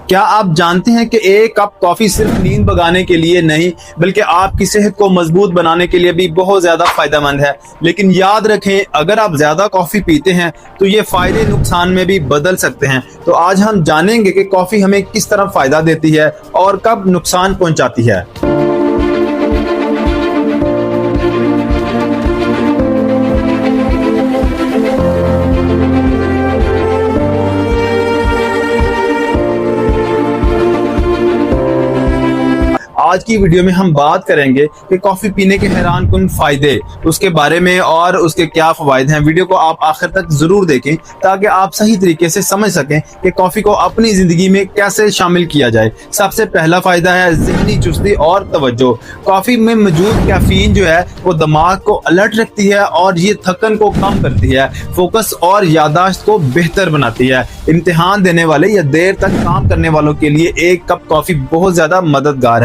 क्या आप जानते हैं कि एक कप कॉफी सिर्फ नींद भगाने के लिए नहीं बल्कि आपकी सेहत को मजबूत बनाने के लिए भी बहुत ज्यादा फायदेमंद है। लेकिन याद रखें, अगर आप ज्यादा कॉफी पीते हैं तो ये फायदे नुकसान में भी बदल सकते हैं। तो आज हम जानेंगे कि कॉफी हमें किस तरह फायदा देती है और कब नुकसान पहुंचाती है। आज की वीडियो में हम बात करेंगे कि कॉफी पीने के हैरान कुन फायदे, उसके बारे में और उसके क्या फायदे हैं। वीडियो को आप आखिर तक जरूर देखें ताकि आप सही तरीके से समझ सकें कि कॉफी को अपनी जिंदगी में कैसे शामिल किया जाए। सबसे पहला फायदा है ज़हनी चुस्ती और तवज्जो। कॉफी में मौजूद कैफीन जो है वो दिमाग को अलर्ट रखती है और ये थकन को कम करती है, फोकस और याददाश्त को बेहतर बनाती है। इम्तिहान देने वाले या देर तक काम करने वालों के लिए एक कप कॉफी बहुत ज्यादा मददगार है।